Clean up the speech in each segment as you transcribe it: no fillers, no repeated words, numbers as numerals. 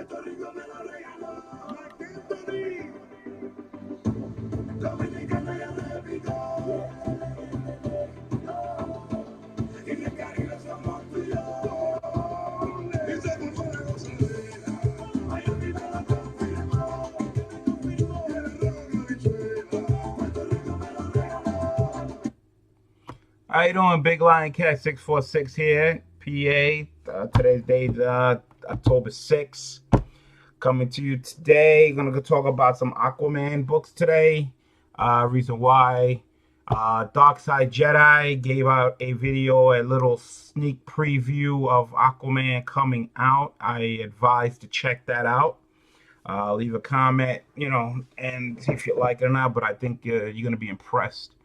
How you doing, Big Lion Cat 646 here, PA. Today's date October 6th. Coming to you today. Gonna go talk about some Aquaman books today. Reason why. Dark Side Jedi gave out a video, a little sneak preview of Aquaman coming out. I advise to check that out. Leave a comment, and see if you like it or not. But I think you're gonna be impressed.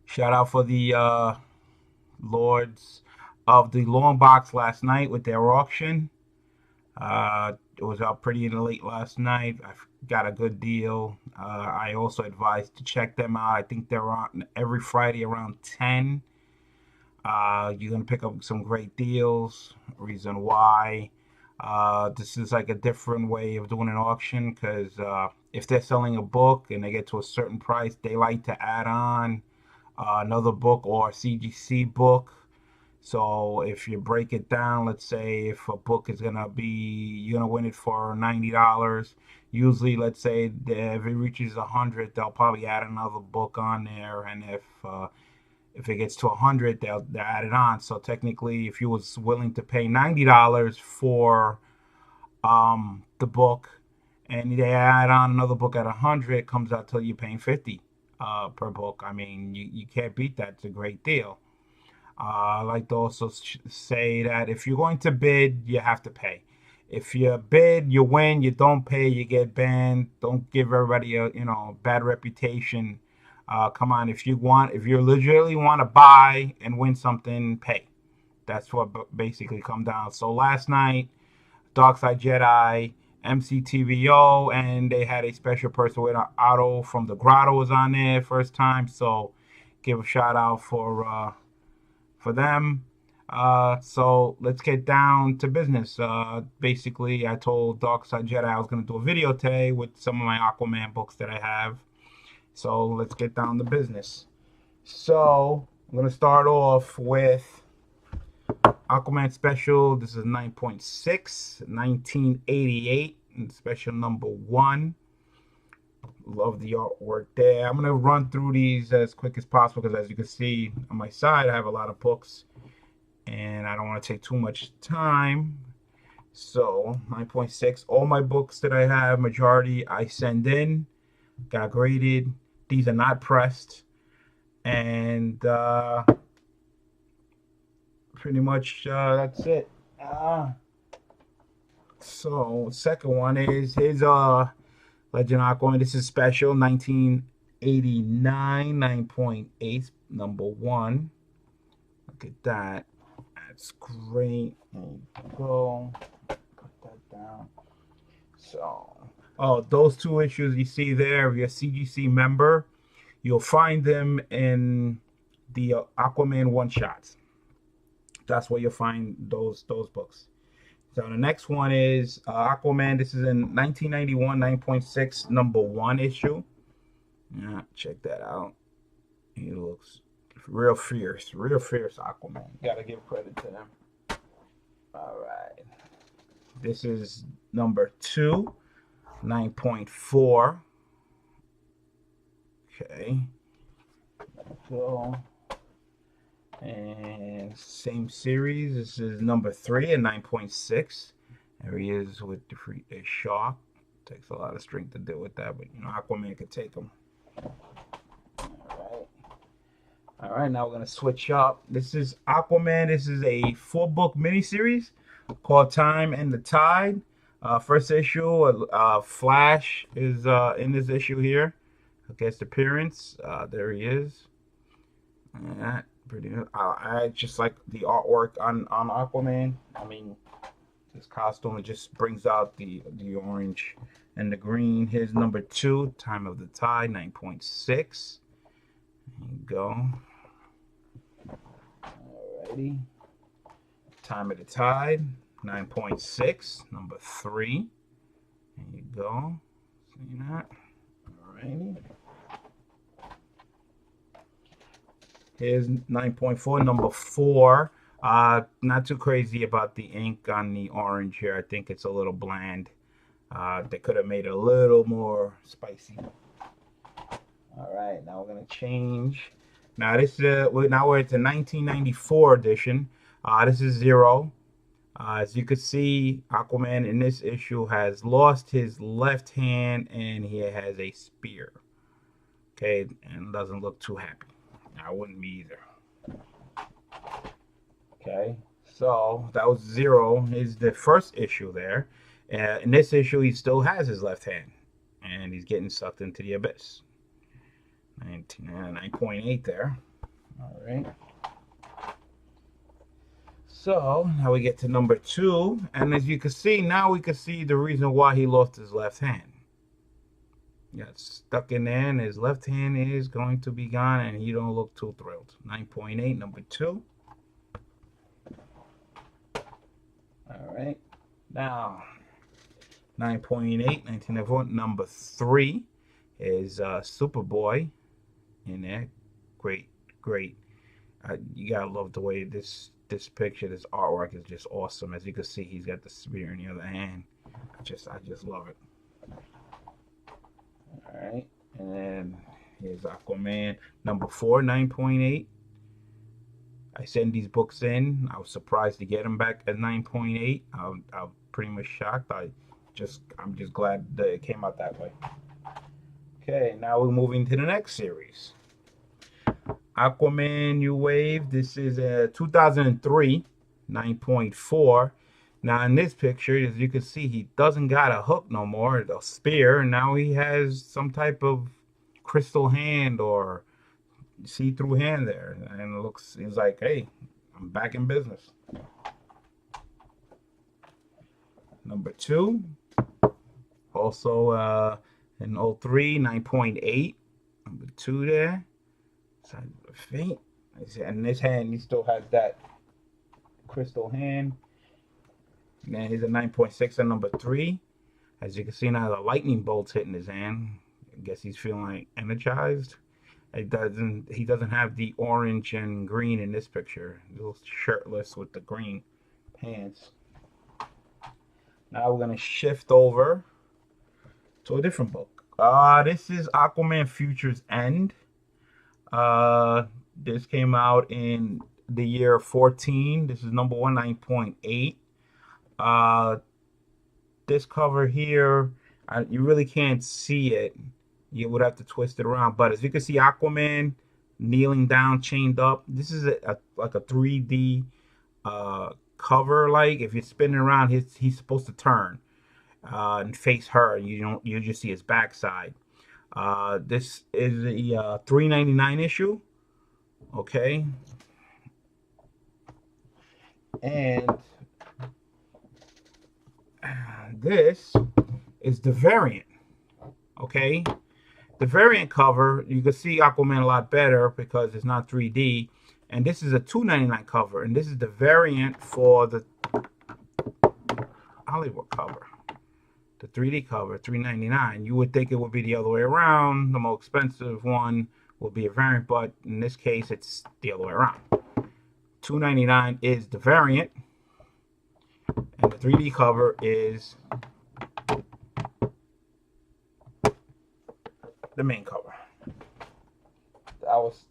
Shout out for the Lords of the Long Box last night with their auction. It was out pretty late last night. I got a good deal. I also advise to check them out. I think they're on every Friday around 10. You're going to pick up some great deals. Reason why. This is like a different way of doing an auction because if they're selling a book and they get to a certain price, they like to add on another book or a CGC book. So if you break it down, let's say if a book is gonna be, you're gonna win it for $90. Usually, let's say if it reaches 100, they'll probably add another book on there, and if it gets to 100, they'll add it on. So technically, if you was willing to pay $90 for the book, and they add on another book at 100, it comes out till you're paying 50 per book. I mean, you can't beat that. It's a great deal. I like to also say that if you're going to bid, you have to pay. If you bid, you win. You don't pay, you get banned. Don't give everybody a bad reputation. Come on, if you legitimately want to buy and win something, pay. That's what basically come down. So last night, Dark Side Jedi, MCTVO, and they had a special person with Otto from the Grotto was on there first time. So give a shout out for them. So let's get down to business. Basically, I told Dark Side Jedi I was going to do a video today with some of my Aquaman books that I have. So let's get down to business. So I'm going to start off with Aquaman Special. This is 9.6, 1988, and special number 1. Love the artwork there. I'm going to run through these as quick as possible because as you can see on my side, I have a lot of books and I don't want to take too much time. So 9.6, all my books that I have, majority I send in, got graded. These are not pressed. And pretty much that's it. So second one is his Legend Aquaman. This is special 1989, 9.8, number 1. Look at that. That's great. There you go. Put that down. So, those 2 issues you see there, if you're a CGC member, you'll find them in the Aquaman one-shots. That's where you'll find those books. So the next one is Aquaman. This is in 1991, 9.6, number 1 issue. Yeah, check that out. He looks real fierce Aquaman. Gotta give credit to them. All right. This is number 2, 9.4. Okay. So, and same series. This is number 3 and 9.6. There he is with the shark. Takes a lot of strength to deal with that, but Aquaman could take him. All right, now we're gonna switch up. This is Aquaman. This is a 4-book miniseries called Time and the Tide. First issue, Flash is in this issue here. Guest appearance. There he is. Yeah, pretty good. I just like the artwork on Aquaman. I mean, this costume, it just brings out the orange and the green. Here's number 2, Time of the Tide, 9.6. There you go. Alrighty. Time of the Tide. 9.6, number 3. There you go. See that? Alrighty. Here's 9.4, number 4. Not too crazy about the ink on the orange here. I think it's a little bland. They could have made it a little more spicy. All right, now we're gonna change. Now this is now we're at the 1994 edition. This is 0. As you can see, Aquaman in this issue has lost his left hand and he has a spear. Okay, and doesn't look too happy. I wouldn't be either. Okay, so that was 0. Is the first issue there. In this issue, he still has his left hand, and he's getting sucked into the abyss. 9.8 there. All right. So now we get to number 2, and as you can see, now we can see the reason why he lost his left hand. He got stuck in there, and his left hand is going to be gone, and he don't look too thrilled. 9.8, number 2. All right. Now, 9.8, 1994, number 3 is Superboy in there. Great, great. You gotta love the way this picture, this artwork is just awesome. As you can see, he's got the spear in the other hand. I just love it. All right, and then here's Aquaman number 4, 9.8. I sent these books in. I was surprised to get them back at 9.8. I'm pretty much shocked. I'm just glad that it came out that way. Okay, now we're moving to the next series. Aquaman New Wave. This is a 2003, 9.4. Now in this picture, as you can see, he doesn't got a hook no more, a spear. Now he has some type of crystal hand or see-through hand there, and it looks, he's like, hey, I'm back in business. Number 2, also in 03, 9.8. Number 2 there. Side of the feet. And this hand, he still has that crystal hand. And then here's a 9.6 on number 3. As you can see now, the lightning bolt's hitting his hand. I guess he's feeling like energized. He doesn't have the orange and green in this picture. He's a little shirtless with the green pants. Now we're gonna shift over to a different book. This is Aquaman Future's End. This came out in the year 14. This is number 1, 9.8. This cover here, you really can't see it. You would have to twist it around. But as you can see, Aquaman kneeling down, chained up. This is like a 3D cover. Like if you're spinning around, he's supposed to turn and face her. You just see his backside. This is a $3.99 issue. Okay, and this is the variant. Okay, the variant cover, you can see Aquaman a lot better because it's not 3D. And this is a $2.99 cover, and this is the variant for the Hollywood cover. The 3D cover, $3.99. You would think it would be the other way around. The more expensive one will be a variant, but in this case, it's the other way around. $2.99 is the variant, and the 3D cover is the main cover. That was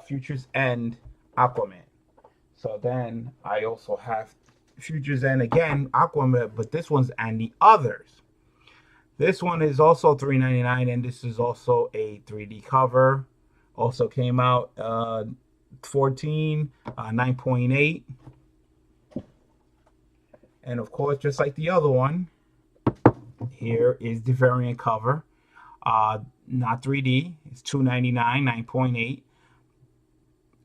Future's End Aquaman. So then I also have Future's End again Aquaman, but this one's And the Others. This one is also $3.99, and this is also a 3D cover. Also came out 14, 9.8. And of course, just like the other one, here is the variant cover. Not 3D. It's $2.99, 9.8.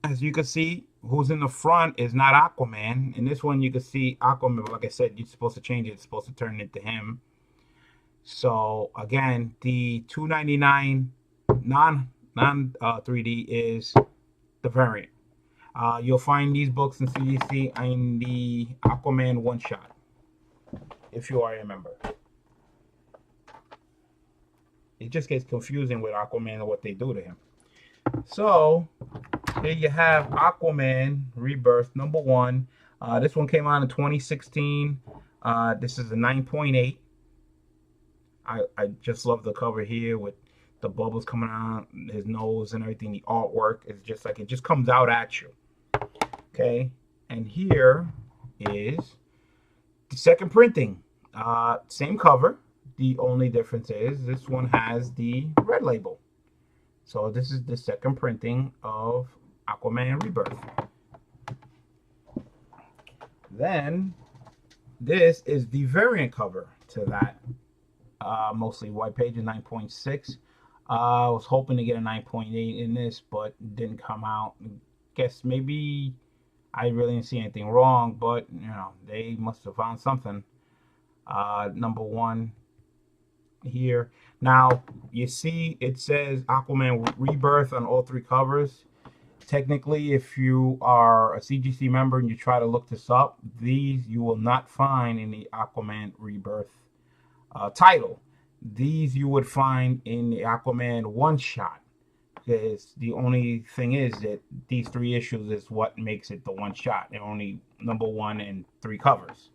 As you can see, who's in the front is not Aquaman. In this one, you can see Aquaman. Like I said, you're supposed to change it. It's supposed to turn into him. So again, the $2.99 non 3D is the variant. You'll find these books in CGC in the Aquaman one shot. if you are a member. It just gets confusing with Aquaman and what they do to him. So here you have Aquaman Rebirth #1. This one came out in 2016. This is a 9.8. I just love the cover here with the bubbles coming out, his nose and everything. The artwork is just like, it just comes out at you. Okay, and here is the second printing. Same cover. The only difference is this one has the red label. So this is the second printing of Aquaman Rebirth. Then this is the variant cover to that. Mostly white pages, 9.6. I was hoping to get a 9.8 in this, but it didn't come out. Guess maybe I really didn't see anything wrong, but you know, they must have found something. #1 here. Now you see it says Aquaman Rebirth on all three covers. Technically, if you are a CGC member and you try to look this up, these you will not find in the Aquaman Rebirth title. These you would find in the Aquaman one-shot. Because the only thing is that these 3 issues is what makes it the one-shot. They're only #1 and 3 covers.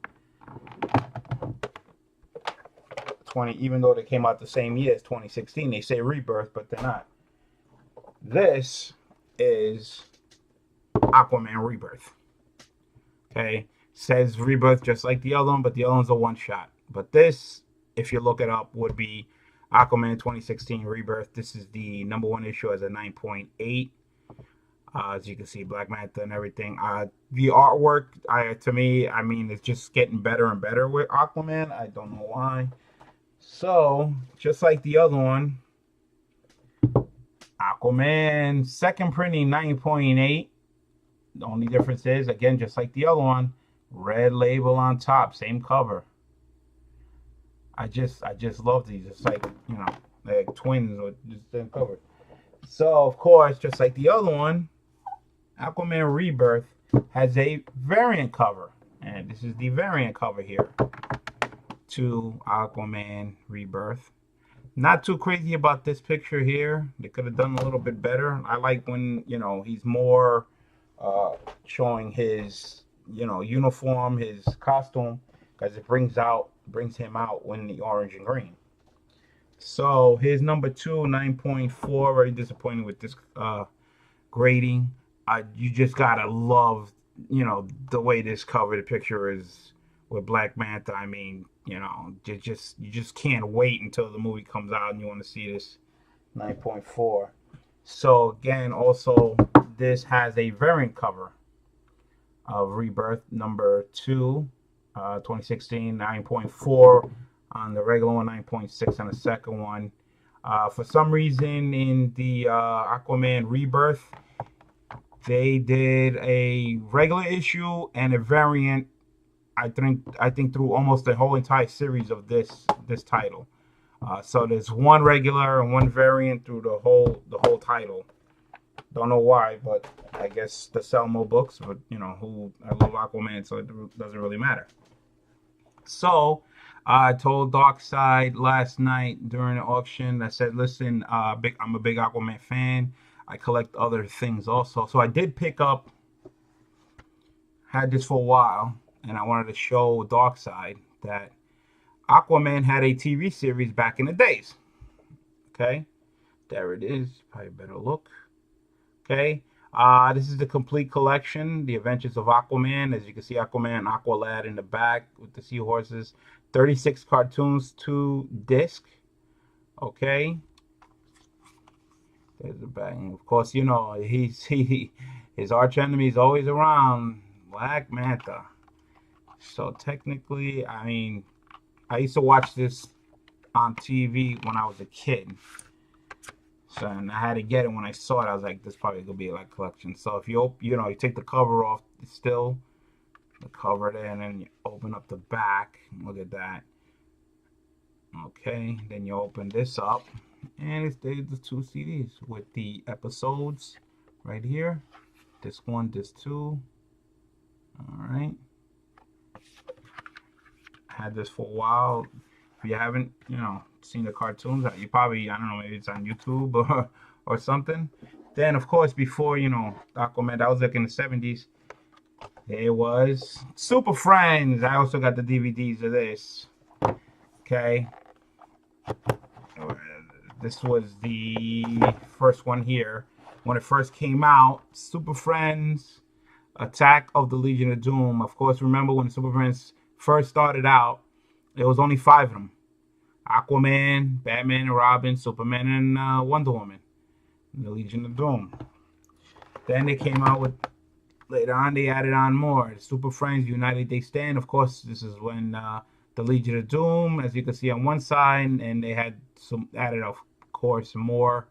Even though they came out the same year as 2016, they say Rebirth, but they're not. This is Aquaman Rebirth. Okay, says Rebirth just like the other one, but the other one's a one-shot. But this, if you look it up, would be Aquaman 2016 Rebirth. This is the #1 issue as a 9.8. As you can see, Black Manta and everything. The artwork, to me, I mean, it's just getting better and better with Aquaman. I don't know why. So, just like the other one, Aquaman second printing 9.8. The only difference is, again, just like the other one, red label on top, same cover. I just love these. It's like, you know, like twins or just same cover. So, of course, just like the other one, Aquaman Rebirth has a variant cover. And this is the variant cover here to Aquaman Rebirth. Not too crazy about this picture here. They could have done a little bit better. I like when, you know, he's more showing his, you know, uniform, his costume, because it brings him out when the orange and green. So here's #2, 9.4. Very disappointing with this grading. You just gotta love, you know, the way this cover, the picture is with Black Manta. I mean, you know, you just can't wait until the movie comes out and you want to see this. 9.4. So again, also this has a variant cover of Rebirth #2, 2016, 9.4 on the regular one, 9.6 on the second one. For some reason in the Aquaman Rebirth, they did a regular issue and a variant. I think through almost the whole entire series of this title. So there's one regular and one variant through the whole title. Don't know why, but I guess to sell more books. But you know, I love Aquaman, so it doesn't really matter. So I told Darkseid last night during the auction. I said, listen, I'm a big Aquaman fan. I collect other things also. So I did pick up. Had this for a while. And I wanted to show Darkseid that Aquaman had a TV series back in the days. Okay, there it is. Probably better look. Okay, this is the complete collection, The Adventures of Aquaman. As you can see, Aquaman and Aqualad in the back with the seahorses. 36 cartoons, 2 discs. Okay, there's the back. And of course, you know his arch enemy is always around, Black Manta. So technically, I mean, I used to watch this on TV when I was a kid. So and I had to get it when I saw it. I was like, this probably gonna be like collection. So if you take the cover off, it's still the cover there, and then you open up the back. Look at that. Okay, then you open this up, and it's the 2 CDs with the episodes right here. Disc 1, Disc 2. All right. had this for a while. If you haven't, seen the cartoons, you probably, I don't know, maybe it's on YouTube or something. Then, of course, before, Aquaman, that was like in the 70s. There was Super Friends. I also got the DVDs of this. Okay. This was the first one here. When it first came out, Super Friends, Attack of the Legion of Doom. Of course, remember when Super Friends first started out, there was only 5 of them. Aquaman, Batman and Robin, Superman, and Wonder Woman. The Legion of Doom. Then they came out with, later on, they added on more. Super Friends, United They Stand. Of course, this is when the Legion of Doom, as you can see on one side, and they had some added, of course, more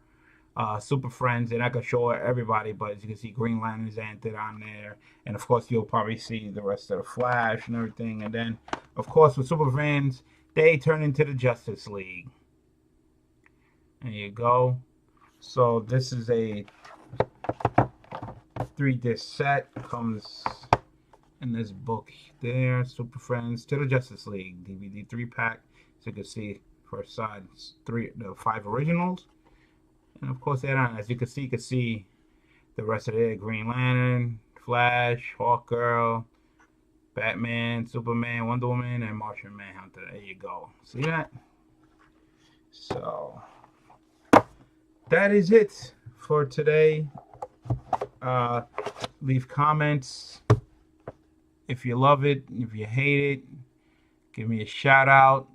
Super Friends. They're not going to show everybody, but as you can see, Green Lantern's entered on there. And, of course, you'll probably see the rest of the Flash and everything. And then, of course, with Super Friends, they turn into the Justice League. There you go. So this is a 3-disc set. Comes in this book there. Super Friends to the Justice League DVD 3-pack. So you can see first side, the 5 originals, and of course add on. As you can see the rest of it: Green Lantern, Flash, Hawkgirl, Batman, Superman, Wonder Woman, and Martian Manhunter. There you go. See that? So that is it for today. Leave comments if you love it, if you hate it. Give me a shout out.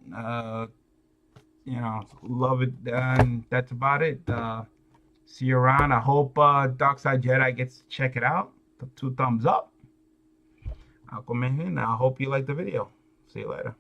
Love it. And that's about it. See you around. I hope Darkside Jedi gets to check it out. The 2 thumbs up. Aquaman, and I hope you like the video. See you later.